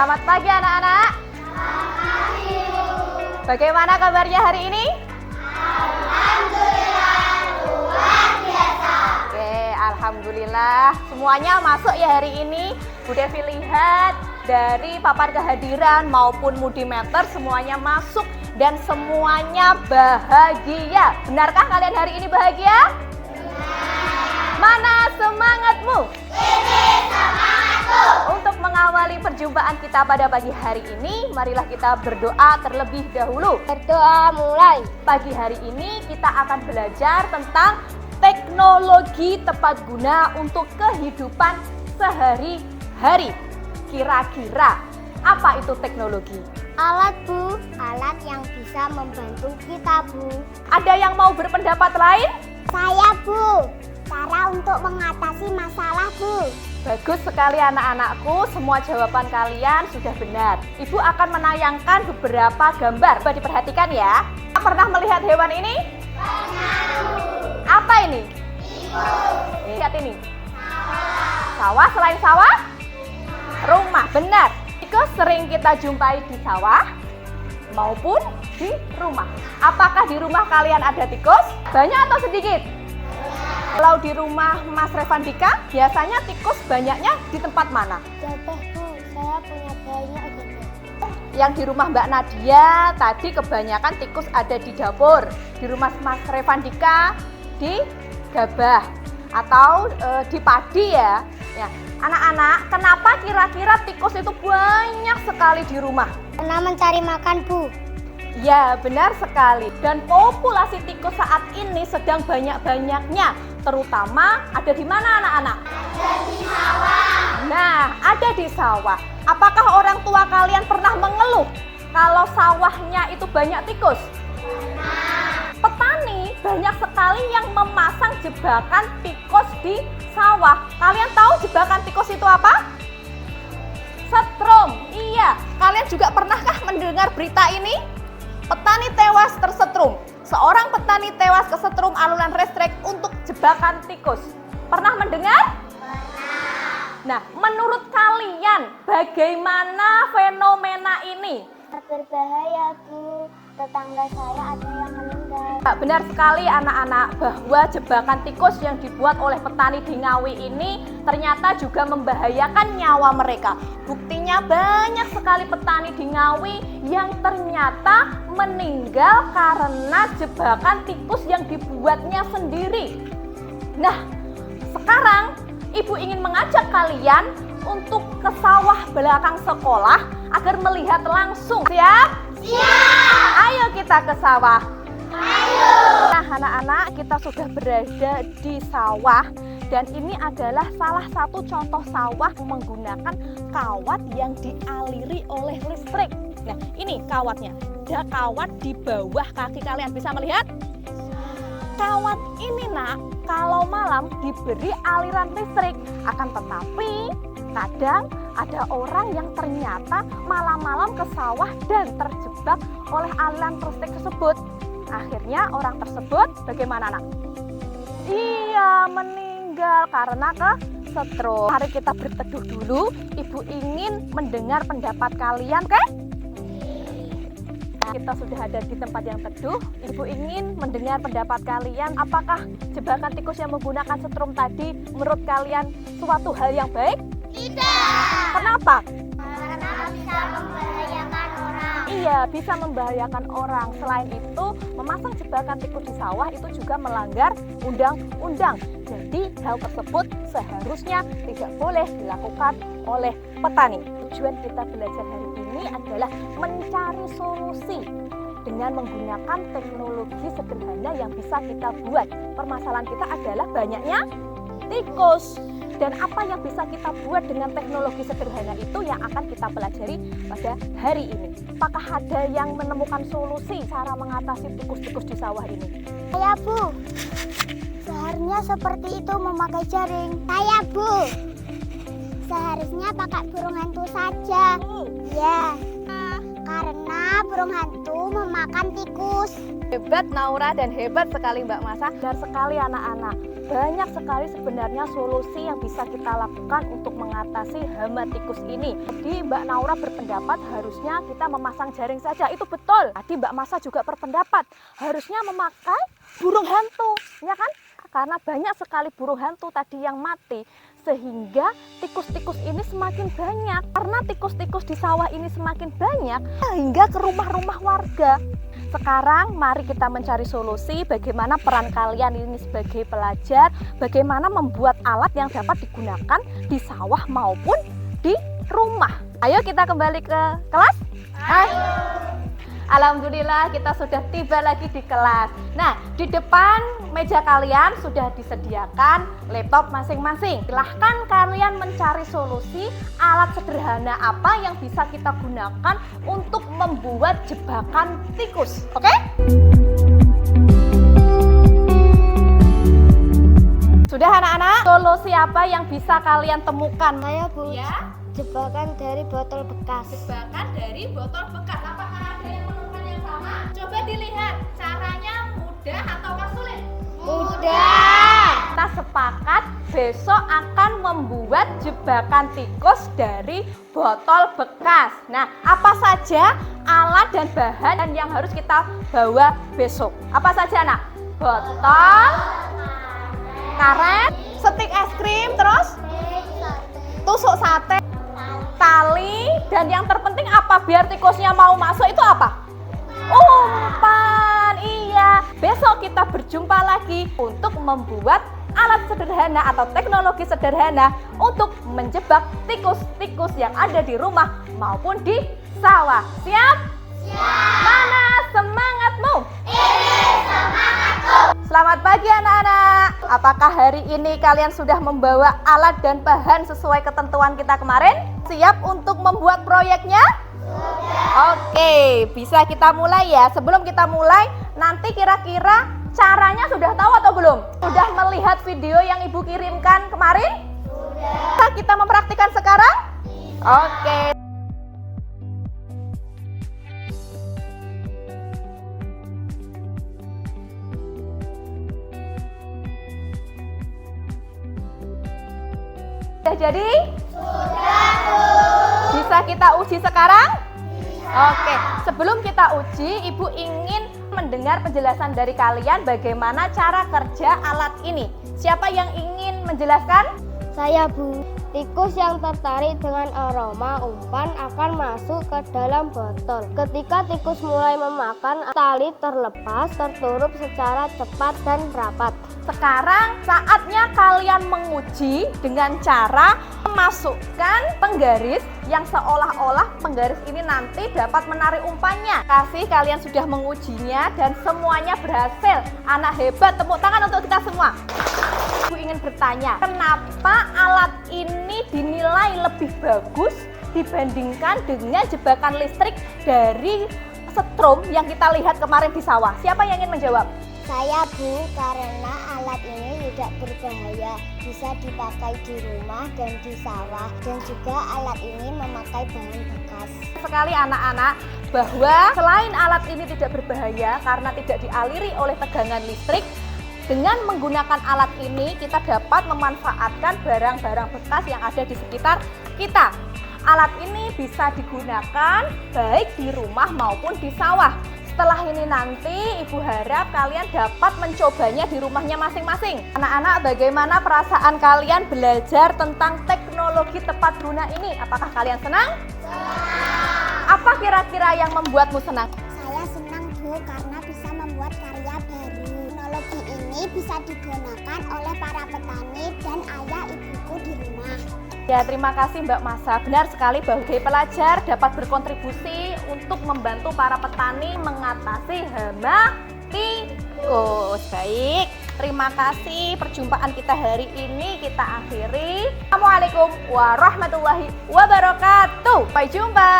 Selamat pagi anak-anak. Bagaimana kabarnya hari ini? Alhamdulillah, luar biasa. Oke, alhamdulillah. Semuanya masuk ya hari ini. Bu Devi lihat dari papan kehadiran maupun Mudimeter semuanya masuk dan semuanya bahagia. Benarkah kalian hari ini bahagia? Mana semangatmu? Ini semangatku. Untuk mengawali perjumpaan kita pada pagi hari ini, marilah kita berdoa terlebih dahulu. Berdoa mulai. Pagi hari ini kita akan belajar tentang teknologi tepat guna untuk kehidupan sehari-hari. Kira-kira apa itu teknologi? Alat, Bu. Alat yang bisa membantu kita, Bu. Ada yang mau berpendapat lain? Saya, Bu. Cara untuk mengatasi masalah, Bu. Bagus sekali anak-anakku, semua jawaban kalian sudah benar. Ibu akan menayangkan beberapa gambar. Coba diperhatikan ya. Pernah melihat hewan ini? Apa ini? Lihat ini. Sawah, selain sawah? Rumah, benar. Tikus sering kita jumpai di sawah maupun di rumah. Apakah di rumah kalian ada tikus? Banyak atau sedikit? Kalau di rumah Mas Revandika, biasanya tikus banyaknya di tempat mana? Jatuh, Bu. Saya punya banyak gitu. Yang di rumah Mbak Nadia, tadi kebanyakan tikus ada di dapur. Di rumah Mas Revandika, di gabah. Atau di padi ya. Anak-anak, kenapa kira-kira tikus itu banyak sekali di rumah? Karena mencari makan, Bu. Ya, benar sekali. Dan populasi tikus saat ini sedang banyak-banyaknya. Terutama ada di mana anak-anak? Ada di sawah. Nah, ada di sawah. Apakah orang tua kalian pernah mengeluh kalau sawahnya itu banyak tikus? Petani banyak sekali yang memasang jebakan tikus di sawah. Kalian tahu jebakan tikus itu apa? Setrum. Iya, kalian juga pernahkah mendengar berita ini? Petani tewas tersetrum. Seorang petani tewas kesetrum alunan listrik untuk jebakan tikus. Pernah mendengar? Pernah. Nah, menurut kalian bagaimana fenomena ini? Berbahaya, Bu. Tetangga saya ada yang meninggal. Benar sekali anak-anak bahwa jebakan tikus yang dibuat oleh petani di Ngawi ini ternyata juga membahayakan nyawa mereka. Buktinya banyak sekali petani di Ngawi yang ternyata meninggal karena jebakan tikus yang dibuatnya sendiri. Nah, sekarang Ibu ingin mengajak kalian untuk ke sawah belakang sekolah agar melihat langsung. Siap? Siap. Ayo kita ke sawah. Ayo. Nah anak-anak, kita sudah berada di sawah dan ini adalah salah satu contoh sawah menggunakan kawat yang dialiri oleh listrik. Nah ini kawatnya, ada kawat di bawah kaki kalian, bisa melihat? Kawat ini nak, kalau malam diberi aliran listrik, akan tetapi kadang ada orang yang ternyata malam-malam ke sawah dan terjebak oleh aliran listrik tersebut. Akhirnya orang tersebut bagaimana nak? Iya, meninggal karena kesetrum. Mari kita berteduh dulu. Ibu ingin mendengar pendapat kalian, oke? Kita sudah ada di tempat yang teduh. Ibu ingin mendengar pendapat kalian. Apakah jebakan tikus yang menggunakan setrum tadi menurut kalian suatu hal yang baik? Tidak. Kenapa? Karena bisa membahayakan orang. Iya, bisa membahayakan orang. Selain itu, memasang jebakan tikus di sawah itu juga melanggar undang-undang. Jadi, hal tersebut seharusnya tidak boleh dilakukan oleh petani. Tujuan kita belajar hari ini adalah mencari solusi dengan menggunakan teknologi sederhana yang bisa kita buat. Permasalahan kita adalah banyaknya tikus. Dan apa yang bisa kita buat dengan teknologi sederhana itu yang akan kita pelajari pada hari ini. Apakah ada yang menemukan solusi cara mengatasi tikus-tikus di sawah ini? Saya, Bu. Seharusnya seperti itu memakai jaring. Saya, Bu. Seharusnya pakai burung hantu saja. Ya, karena burung hantu memakan tikus. Hebat Naura dan hebat sekali Mbak Masa. Benar sekali anak-anak. banyak sekali sebenarnya solusi yang bisa kita lakukan untuk mengatasi hama tikus ini. Jadi Mbak Naura berpendapat harusnya kita memasang jaring saja. Itu betul. Tadi Mbak Masa juga berpendapat harusnya memakai burung hantu, ya kan? Karena banyak sekali burung hantu tadi yang mati, sehingga tikus-tikus ini semakin banyak. Karena tikus-tikus di sawah ini semakin banyak, hingga ke rumah-rumah warga. Sekarang mari kita mencari solusi bagaimana peran kalian ini sebagai pelajar, bagaimana membuat alat yang dapat digunakan di sawah maupun di rumah. Ayo kita kembali ke kelas. Ayo. Alhamdulillah kita sudah tiba lagi di kelas. Nah, di depan meja kalian sudah disediakan laptop masing-masing. Silahkan kalian mencari solusi alat sederhana apa yang bisa kita gunakan untuk membuat jebakan tikus. Oke? Sudah anak-anak? Solusi apa yang bisa kalian temukan? Saya Bu, Ya? jebakan dari botol bekas. Jebakan dari botol bekas. Apakah ada yang menemukan yang sama? Coba dilihat caranya mudah atau sulit? Mudah. Kita sepakat besok akan membuat jebakan tikus dari botol bekas. Nah, apa saja alat dan bahan yang harus kita bawa besok? Apa saja, Nak? Botol, karet, stik es krim, terus tusuk sate, tali, dan yang terpenting apa biar tikusnya mau masuk itu apa? Umpan. Iya, besok kita berjumpa lagi untuk membuat alat sederhana atau teknologi sederhana untuk menjebak tikus-tikus yang ada di rumah maupun di sawah. Siap? Siap. Mana semangatmu? Ini semangatku. Selamat pagi anak-anak. Apakah hari ini kalian sudah membawa alat dan bahan sesuai ketentuan kita kemarin? Siap untuk membuat proyeknya? Sudah. Oke, bisa kita mulai ya. Sebelum kita mulai, nanti kira-kira caranya sudah tahu atau belum? Sudah melihat video yang Ibu kirimkan kemarin? Sudah. Kita mempraktikkan sekarang? Oke. Sudah jadi? Sudah, Bu. Bisa kita uji sekarang? Bisa. Oke, sebelum kita uji, Ibu ingin mendengar penjelasan dari kalian bagaimana cara kerja alat ini. Siapa yang ingin menjelaskan? Saya Bu. Tikus yang tertarik dengan aroma umpan akan masuk ke dalam botol. Ketika tikus mulai memakan, tali terlepas, tertutup secara cepat dan rapat. Sekarang saatnya kalian menguji dengan cara memasukkan penggaris yang seolah-olah penggaris ini nanti dapat menarik umpannya. Kasih kalian sudah mengujinya dan semuanya berhasil. Anak hebat, tepuk tangan untuk kita semua. Ibu ingin bertanya, kenapa alat ini dinilai lebih bagus dibandingkan dengan jebakan listrik dari setrum yang kita lihat kemarin di sawah? Siapa yang ingin menjawab? Saya Bu, karena alat ini tidak berbahaya, bisa dipakai di rumah dan di sawah, dan juga alat ini memakai bahan bekas. Sekali anak-anak bahwa selain alat ini tidak berbahaya karena tidak dialiri oleh tegangan listrik, dengan menggunakan alat ini kita dapat memanfaatkan barang-barang bekas yang ada di sekitar kita. Alat ini bisa digunakan baik di rumah maupun di sawah. Setelah ini nanti Ibu harap kalian dapat mencobanya di rumahnya masing-masing. Anak-anak, bagaimana perasaan kalian belajar tentang teknologi tepat guna ini? Apakah kalian senang? Senang. Apa kira-kira yang membuatmu senang? Saya senang Bu, karena bisa membuat karya baru. Teknologi ini bisa digunakan oleh para petani dan ayah ibuku di rumah. Ya, terima kasih Mbak Masa. Benar sekali bahwa pelajar dapat berkontribusi untuk membantu para petani mengatasi hama tikus. Baik, terima kasih. Perjumpaan kita hari ini kita akhiri. Assalamualaikum warahmatullahi wabarakatuh. Sampai jumpa.